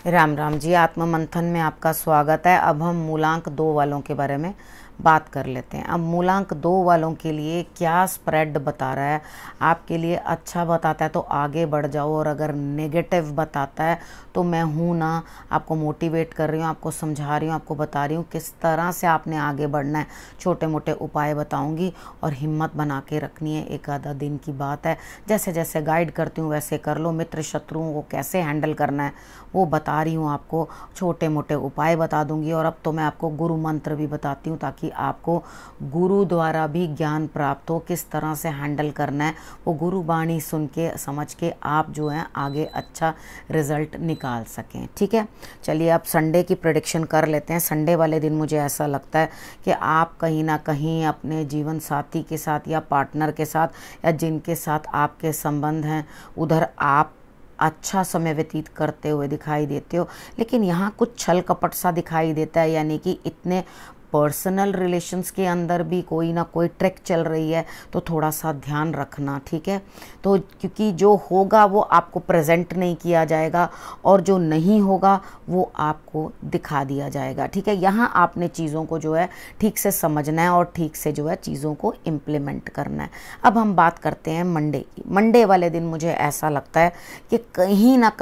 राम राम जी। आत्म मंथन में आपका स्वागत है। अब हम मूलांक 2 वालों के बारे में बात कर लेते हैं। अब मूलांक 2 वालों के लिए क्या स्प्रेड बता रहा है, आपके लिए अच्छा बताता है तो आगे बढ़ जाओ, और अगर नेगेटिव बताता है तो मैं हूँ ना, आपको मोटिवेट कर रही हूँ, आपको समझा रही हूँ, आपको बता रही हूँ किस तरह से आपने आगे बढ़ना है। छोटे मोटे उपाय बताऊँगी और हिम्मत बना के रखनी है। एक आधा दिन की बात है, जैसे जैसे गाइड करती हूँ वैसे कर लो। मित्र शत्रुओं को कैसे हैंडल करना है वो बता रही हूँ आपको, छोटे मोटे उपाय बता दूंगी। और अब तो मैं आपको गुरु मंत्र भी बताती हूँ ताकि आपको गुरु द्वारा भी ज्ञान प्राप्त हो, किस तरह से हैंडल करना है। वो गुरु वाणी सुन के समझ के आप जो है आगे अच्छा रिजल्ट निकाल सकें। ठीक है, चलिए अब संडे की प्रेडिक्शन कर लेते हैं। संडे वाले दिन मुझे ऐसा लगता है कि आप कहीं ना कहीं अपने जीवन साथी के साथ या पार्टनर के साथ या जिनके साथ आपके संबंध हैं उधर आप अच्छा समय व्यतीत करते हुए दिखाई देते हो, लेकिन यहाँ कुछ छल कपट सा दिखाई देता है। यानी कि इतने पर्सनल रिलेशंस के अंदर भी कोई ना कोई ट्रिक चल रही है, तो थोड़ा सा ध्यान रखना। ठीक है, तो क्योंकि जो होगा वो आपको प्रेजेंट नहीं किया जाएगा और जो नहीं होगा वो आपको दिखा दिया जाएगा। ठीक है, यहाँ आपने चीज़ों को जो है ठीक से समझना है और ठीक से जो है चीज़ों को इम्प्लीमेंट करना है। अब हम बात करते हैं मंडे की। मंडे वाले दिन मुझे ऐसा लगता है कि कहीं ना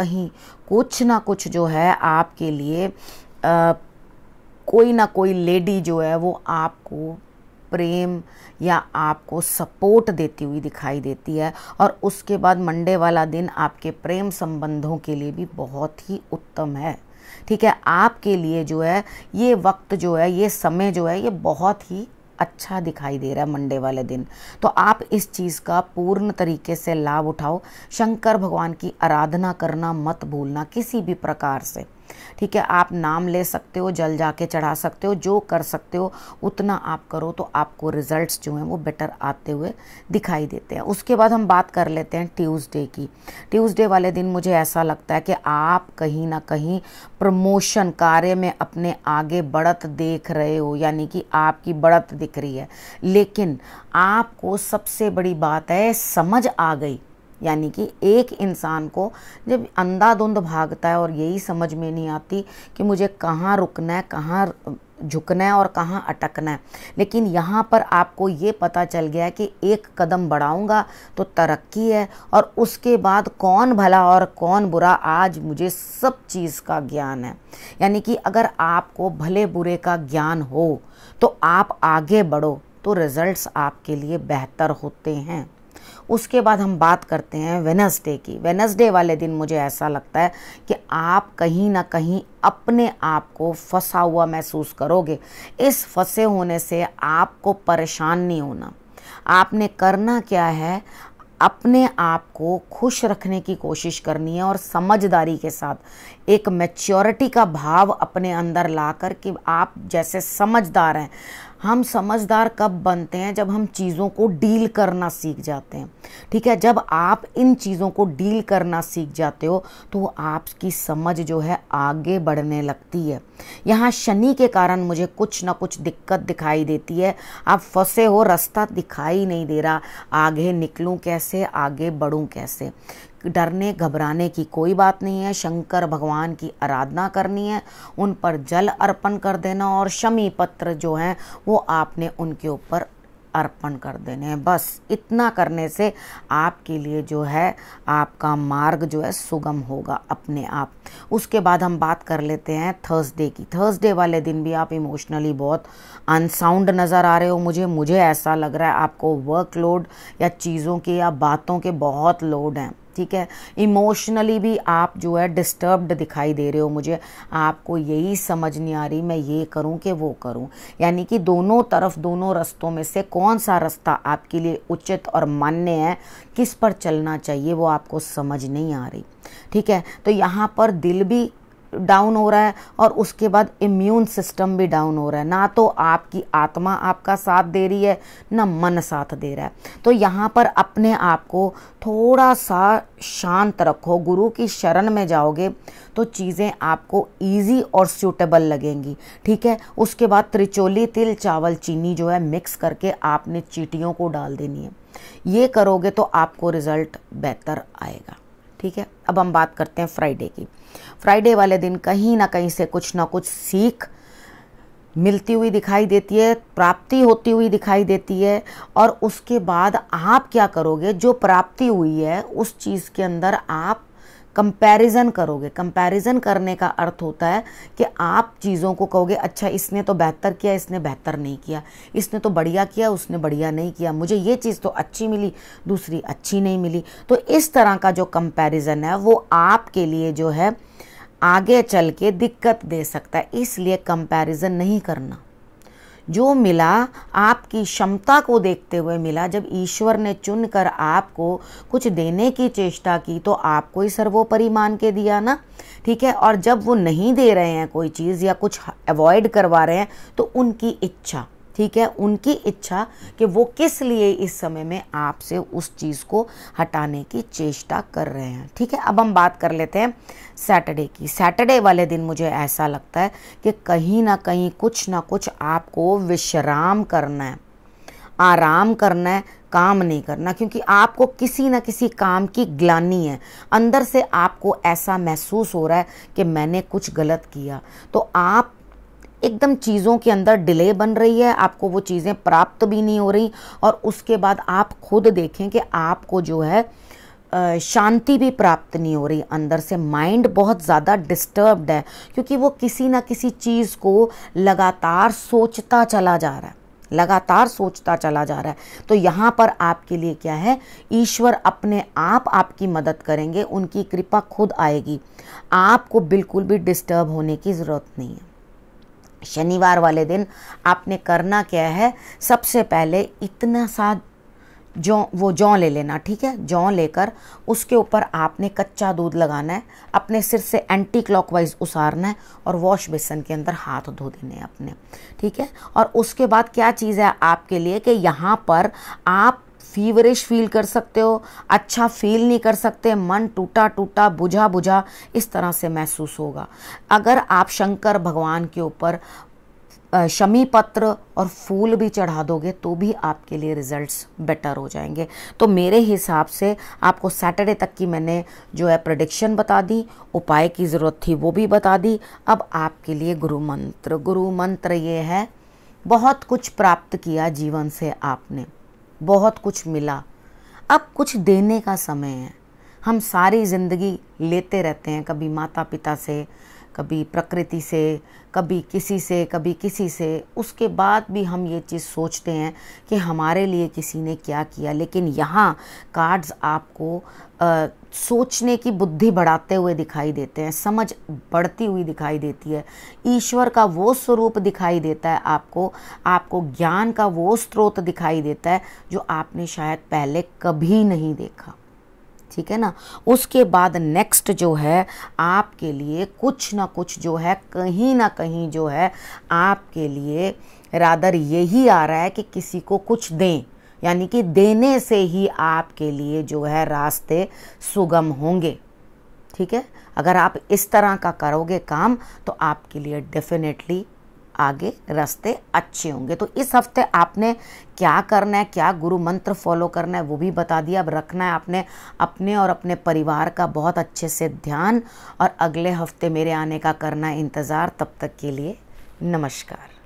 कुछ जो है आपके लिए कोई ना कोई लेडी जो है वो आपको प्रेम या आपको सपोर्ट देती हुई दिखाई देती है। और उसके बाद मंडे वाला दिन आपके प्रेम संबंधों के लिए भी बहुत ही उत्तम है। ठीक है, आपके लिए जो है ये वक्त जो है, ये समय जो है, ये बहुत ही अच्छा दिखाई दे रहा है मंडे वाले दिन। तो आप इस चीज़ का पूर्ण तरीके से लाभ उठाओ। शंकर भगवान की आराधना करना मत भूलना किसी भी प्रकार से। ठीक है, आप नाम ले सकते हो, जल जाके चढ़ा सकते हो, जो कर सकते हो उतना आप करो, तो आपको रिजल्ट्स जो हैं वो बेटर आते हुए दिखाई देते हैं। उसके बाद हम बात कर लेते हैं ट्यूसडे की। ट्यूसडे वाले दिन मुझे ऐसा लगता है कि आप कहीं ना कहीं प्रमोशन कार्य में अपने आगे बढ़त देख रहे हो, यानी कि आपकी बढ़त दिख रही है। लेकिन आपको सबसे बड़ी बात है समझ आ गई, यानी कि एक इंसान को जब अंधाधुंध भागता है और यही समझ में नहीं आती कि मुझे कहाँ रुकना है, कहाँ झुकना है और कहाँ अटकना है। लेकिन यहाँ पर आपको ये पता चल गया है कि एक कदम बढ़ाऊंगा तो तरक्की है, और उसके बाद कौन भला और कौन बुरा आज मुझे सब चीज़ का ज्ञान है। यानी कि अगर आपको भले बुरे का ज्ञान हो तो आप आगे बढ़ो तो रिजल्ट्स आपके लिए बेहतर होते हैं। उसके बाद हम बात करते हैं वेडनेसडे की। वेडनेसडे वाले दिन मुझे ऐसा लगता है कि आप कहीं ना कहीं अपने आप को फंसा हुआ महसूस करोगे। इस फंसे होने से आपको परेशान नहीं होना। आपने करना क्या है, अपने आप को खुश रखने की कोशिश करनी है और समझदारी के साथ एक मैच्योरिटी का भाव अपने अंदर लाकर कि आप जैसे समझदार हैं। हम समझदार कब बनते हैं? जब हम चीज़ों को डील करना सीख जाते हैं। ठीक है, जब आप इन चीज़ों को डील करना सीख जाते हो तो आपकी समझ जो है आगे बढ़ने लगती है। यहाँ शनि के कारण मुझे कुछ ना कुछ दिक्कत दिखाई देती है। आप फंसे हो, रास्ता दिखाई नहीं दे रहा, आगे निकलूं कैसे, आगे बढ़ूं कैसे। डरने घबराने की कोई बात नहीं है। शंकर भगवान की आराधना करनी है, उन पर जल अर्पण कर देना और शमी पत्र जो हैं वो आपने उनके ऊपर अर्पण कर देने हैं। बस इतना करने से आपके लिए जो है आपका मार्ग जो है सुगम होगा अपने आप। उसके बाद हम बात कर लेते हैं थर्सडे की। थर्सडे वाले दिन भी आप इमोशनली बहुत अनसाउंड नज़र आ रहे हो। मुझे ऐसा लग रहा है आपको वर्कलोड या चीज़ों के या बातों के बहुत लोड हैं। ठीक है, इमोशनली भी आप जो है डिस्टर्ब्ड दिखाई दे रहे हो। मुझे आपको यही समझ नहीं आ रही मैं ये करूं कि वो करूं। यानी कि दोनों तरफ, दोनों रास्तों में से कौन सा रास्ता आपके लिए उचित और मान्य है, किस पर चलना चाहिए, वो आपको समझ नहीं आ रही। ठीक है, तो यहाँ पर दिल भी डाउन हो रहा है और उसके बाद इम्यून सिस्टम भी डाउन हो रहा है। ना तो आपकी आत्मा आपका साथ दे रही है, ना मन साथ दे रहा है। तो यहाँ पर अपने आप को थोड़ा सा शांत रखो। गुरु की शरण में जाओगे तो चीज़ें आपको इजी और सूटेबल लगेंगी। ठीक है, उसके बाद त्रिचोली, तिल, चावल, चीनी जो है मिक्स करके आपने चींटियों को डाल देनी है। ये करोगे तो आपको रिजल्ट बेहतर आएगा। ठीक है, अब हम बात करते हैं फ्राइडे की। फ्राइडे वाले दिन कहीं ना कहीं से कुछ ना कुछ सीख मिलती हुई दिखाई देती है, प्राप्ति होती हुई दिखाई देती है। और उसके बाद आप क्या करोगे, जो प्राप्ति हुई है उस चीज़ के अंदर आप कंपैरिजन करोगे। कंपैरिजन करने का अर्थ होता है कि आप चीज़ों को कहोगे अच्छा इसने तो बेहतर किया, इसने बेहतर नहीं किया, इसने तो बढ़िया किया, उसने बढ़िया नहीं किया, मुझे ये चीज़ तो अच्छी मिली, दूसरी अच्छी नहीं मिली। तो इस तरह का जो कंपैरिजन है वो आपके लिए जो है आगे चल के दिक्कत दे सकता है, इसलिए कंपैरिजन नहीं करना। जो मिला आपकी क्षमता को देखते हुए मिला। जब ईश्वर ने चुनकर आपको कुछ देने की चेष्टा की तो आपको ही सर्वोपरि मान के दिया ना, ठीक है। और जब वो नहीं दे रहे हैं कोई चीज़ या कुछ अवॉइड करवा रहे हैं तो उनकी इच्छा, ठीक है, उनकी इच्छा कि वो किस लिए इस समय में आपसे उस चीज़ को हटाने की चेष्टा कर रहे हैं, ठीक है। अब हम बात कर लेते हैं सैटरडे की। सैटरडे वाले दिन मुझे ऐसा लगता है कि कहीं ना कहीं कुछ ना कुछ आपको विश्राम करना है, आराम करना है, काम नहीं करना, क्योंकि आपको किसी न किसी काम की ग्लानि है। अंदर से आपको ऐसा महसूस हो रहा है कि मैंने कुछ गलत किया, तो आप एकदम चीज़ों के अंदर डिले बन रही है, आपको वो चीज़ें प्राप्त भी नहीं हो रही। और उसके बाद आप खुद देखें कि आपको जो है शांति भी प्राप्त नहीं हो रही, अंदर से माइंड बहुत ज़्यादा डिस्टर्ब्ड है, क्योंकि वो किसी ना किसी चीज़ को लगातार सोचता चला जा रहा है, लगातार सोचता चला जा रहा है। तो यहाँ पर आपके लिए क्या है, ईश्वर अपने आप आपकी मदद करेंगे, उनकी कृपा खुद आएगी, आपको बिल्कुल भी डिस्टर्ब होने की ज़रूरत नहीं है। शनिवार वाले दिन आपने करना क्या है, सबसे पहले इतना सा जौ ले लेना, ठीक है। जौ लेकर उसके ऊपर आपने कच्चा दूध लगाना है, अपने सिर से एंटी क्लॉकवाइज उसारना है और वॉश बेसिन के अंदर हाथ धो देने हैं अपने, ठीक है। और उसके बाद क्या चीज़ है आपके लिए कि यहाँ पर आप फीवरिश फील कर सकते हो, अच्छा फील नहीं कर सकते, मन टूटा टूटा, बुझा बुझा इस तरह से महसूस होगा। अगर आप शंकर भगवान के ऊपर शमी पत्र और फूल भी चढ़ा दोगे तो भी आपके लिए रिजल्ट्स बेटर हो जाएंगे। तो मेरे हिसाब से आपको सैटरडे तक की मैंने जो है प्रेडिक्शन बता दी, उपाय की ज़रूरत थी वो भी बता दी। अब आपके लिए गुरु मंत्र ये है, बहुत कुछ प्राप्त किया जीवन से आपने, बहुत कुछ मिला, अब कुछ देने का समय है। हम सारी ज़िंदगी लेते रहते हैं, कभी माता पिता से, कभी प्रकृति से, कभी किसी से, कभी किसी से। उसके बाद भी हम ये चीज़ सोचते हैं कि हमारे लिए किसी ने क्या किया, लेकिन यहाँ कार्ड्स आपको सोचने की बुद्धि बढ़ाते हुए दिखाई देते हैं, समझ बढ़ती हुई दिखाई देती है, ईश्वर का वो स्वरूप दिखाई देता है आपको ज्ञान का वो स्रोत दिखाई देता है जो आपने शायद पहले कभी नहीं देखा, ठीक है ना। उसके बाद नेक्स्ट जो है आपके लिए कुछ ना कुछ जो है कहीं ना कहीं जो है आपके लिए रादर यही आ रहा है कि किसी को कुछ दें, यानी कि देने से ही आपके लिए जो है रास्ते सुगम होंगे, ठीक है। अगर आप इस तरह का करोगे काम तो आपके लिए डेफिनेटली आगे रास्ते अच्छे होंगे। तो इस हफ्ते आपने क्या करना है, क्या गुरु मंत्र फॉलो करना है वो भी बता दिया। अब रखना है आपने अपने और अपने परिवार का बहुत अच्छे से ध्यान, और अगले हफ्ते मेरे आने का करना है इंतज़ार। तब तक के लिए नमस्कार।